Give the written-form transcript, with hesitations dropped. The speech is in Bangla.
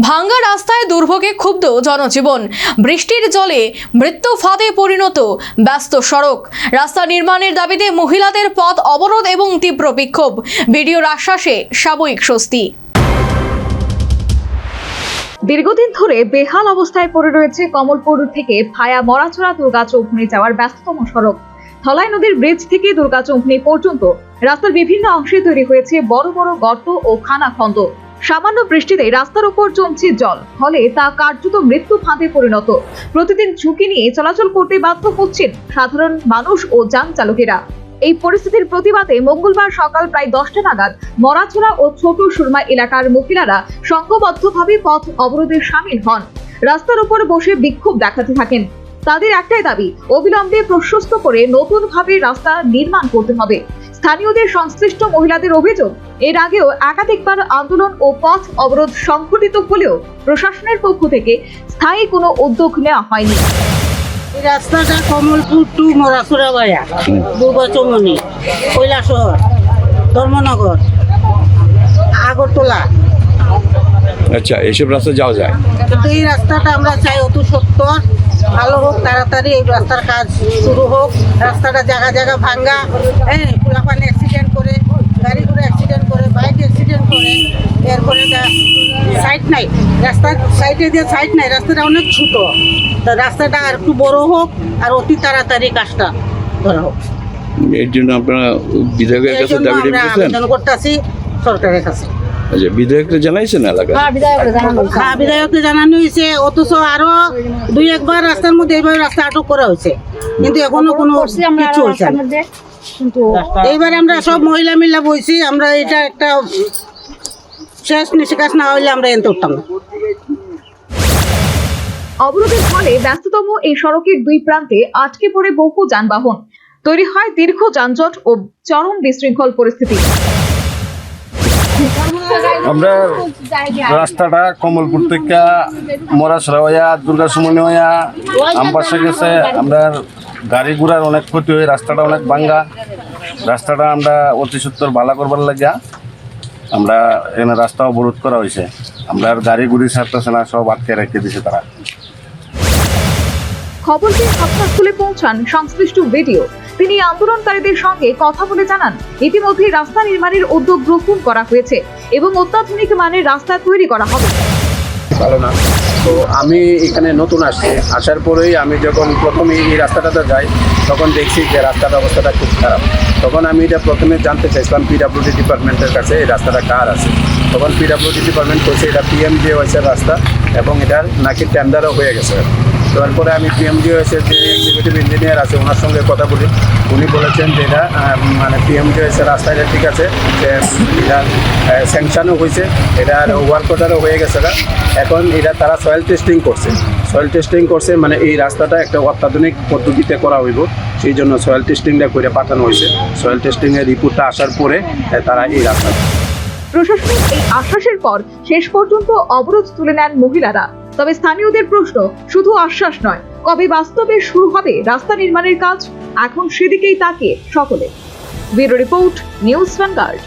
ভাঙ্গা রাস্তায় দুর্ভোগে ক্ষুব্ধ জনজীবন। বৃষ্টির জলে মৃত্যু ফাঁদে পরিণত ব্যস্ত সড়ক। রাস্তা নির্মাণের দাবিতে মহিলাদের পথ অবরোধ এবং তীব্র বিক্ষোভ। ভিডিওর আশ্বাসে সাময়িক স্বস্তি। দীর্ঘদিন ধরে বেহাল অবস্থায় পড়ে রয়েছে কমলপুর থেকে ভায়া মরাছড়া দুর্গাচৌমুহনী যাওয়ার ব্যস্ততম সড়ক। ধলাই নদীর ব্রিজ থেকে দুর্গাচৌমুহনী পর্যন্ত রাস্তার বিভিন্ন অংশে তৈরি হয়েছে বড় বড় গর্ত ও খানাখন্দ। সামান্য বৃষ্টিতে রাস্তার উপর জমছে জল, ফলে তা কার্যত মৃত্যু ফাঁদে পরিণত। প্রতিদিন ঝুঁকি নিয়ে চলাচল করতে বাধ্য হচ্ছেন সাধারণ মানুষ ও যান চালকেরা। এই পরিস্থিতির প্রতিবাদে মঙ্গলবার সকাল প্রায় 10টা নাগাদ মরাছড়া ও ছোট সুরমা এলাকার মহিলারা সংঘবদ্ধভাবে পথ অবরোধে সামিল হন। রাস্তার উপর বসে বিক্ষোভ দেখাতে থাকেন। তাদের একটাই দাবি, অবিলম্বে প্রশস্ত করে নতুনভাবে রাস্তা নির্মাণ করতে হবে। স্থানীয়দের সংশ্লিষ্ট মহিলাদের অভিযোগ, এর আগেও একাধিকবার আন্দোলন ও পথ অবরোধ সংঘটিত হলেও প্রশাসনের পক্ষ থেকে স্থায়ী কোনো উদ্যোগ নেওয়া হয়নি। রাস্তাটা কমলপুর টু মরাছড়া ভায়া দুর্গাচৌমুহনী, কৈলাসহর, ধর্মনগর, আগরতলা। আচ্ছা, এইসব রাস্তা যাওয়া যায়, কিন্তু এই রাস্তাটা আমরা চাই অতি সত্তর ভালো হোক, তাড়াতাড়ি এই রাস্তার কাজ শুরু হোক। রাস্তাটা জায়গা জায়গা ভাঙ্গা, পোলাপানি অ্যাক্সিডেন্ট করে, গাড়ি ঘোড়া অ্যাক্সিডেন্ট করে, বাইক অ্যাক্সিডেন্ট করে। এরপরে সাইড নাই, রাস্তার সাইডে দিয়ে সাইড নাই, রাস্তাটা অনেক ছোট। তা রাস্তাটা আর একটু বড় হোক আর অতি তাড়াতাড়ি কাজটা করা হোক। এর জন্য আপনারা বিধায়কের কাছে দাবি রেখেছেন? আবেদন করতেছি সরকারের কাছে। আচ্ছা, বিধায়ককে জানাইছেন এলাকায়? হ্যাঁ, বিধায়ককে জানানো হয়েছে, অথচ আরো 2-1 রাস্তার মধ্যে এইভাবে রাস্তা আটক করা হয়েছে, কিন্তু এখনো কোনো কিছু হয়েছে না। এইবার আমরা সব মহিলা মিলা বইছি, আমরা এটা একটা শেষ নিষ্কাশ না হইলে আমরা এনতে উঠতাম না। অবরোধের ফলে ব্যস্ততম এই সড়কের দুই প্রান্তে আটকে পড়ে বহু যানবাহন। তৈরি হয় দীর্ঘ যানজট ও চরম বিশৃঙ্খল পরিস্থিতি। আমরা রাস্তাটা কমলপুর থেকে মরাছড়া হইয়া দুর্গাচৌমুহনী হইয়া আমপাশে গেছে। আমরা গাড়ি ঘোড়ার অনেক ক্ষতি হয়, রাস্তাটা অনেক ভাঙ্গা। রাস্তাটা আমরা অতি সত্তর ভালো করবার লাগিয়া আমরা এখানে রাস্তা অবরোধ করা হয়েছে। আমরা গাড়ি গুড়ি ছাড়তেছে না, সব আটকে রেখে দিছে তারা। খবর পেয়ে ঘটনাস্থলে পৌঁছান সংশ্লিষ্ট ভিডিও। তিনি আন্দোলনকারীদের সঙ্গে কথা বলে জানান, ইতিমধ্যে রাস্তা নির্মাণের উদ্যোগ গ্রহণ করা হয়েছে এবং অত্যাধুনিক মানের রাস্তা তৈরি করা হবে। ভালো না, তো আমি এখানে নতুন আসছি, আসার পরেই আমি যখন প্রথমে এই রাস্তাটাতে যাই তখন দেখছি যে রাস্তার অবস্থাটা খুব খারাপ। তখন আমি এটা প্রথমে জানতে চাইছিলাম পিডাব্লিউডি ডিপার্টমেন্টের কাছে এই রাস্তাটা কার আছে। তখন পিডাব্লিউডি ডিপার্টমেন্ট বলছে এটা পিএমজিওএসের রাস্তা এবং এটার নাকি টেন্ডারও হয়ে গেছে। তারপরে আমি পিএমজিওএসের যে এক্সিকিউটিভ ইঞ্জিনিয়ার আছে ওনার সঙ্গে কথা বলি। উনি বলেছেন যে এটা মানে পিএমজিওএসের রাস্তা এটা ঠিক আছে, যে এটা স্যাংশনও হয়েছে, এটার ওয়ার্ক অর্ডারও হয়ে গেছে। এখন এটা তারা সয়েল টেস্টিং করছে। সয়েল টেস্টিং করছে মানে এই রাস্তাটা একটা অত্যাধুনিক পদ্ধতিতে করা হইব, সেই জন্য সয়েল টেস্টিংটা করে পাঠানো হয়েছে। সয়েল টেস্টিংয়ের রিপোর্টটা আসার পরে তারা এই রাস্তা। প্রশাসনের এই আশ্বাসের পর শেষ পর্যন্ত অবরোধ তুলে নেন মহিলারা। তবে স্থানীয়দের প্রশ্ন, শুধু আশ্বাস নয়, কবে বাস্তবে শুরু হবে রাস্তা নির্মাণের কাজ, এখন সেদিকেই তাকিয়ে সকলে। Bureau report, news vanguard.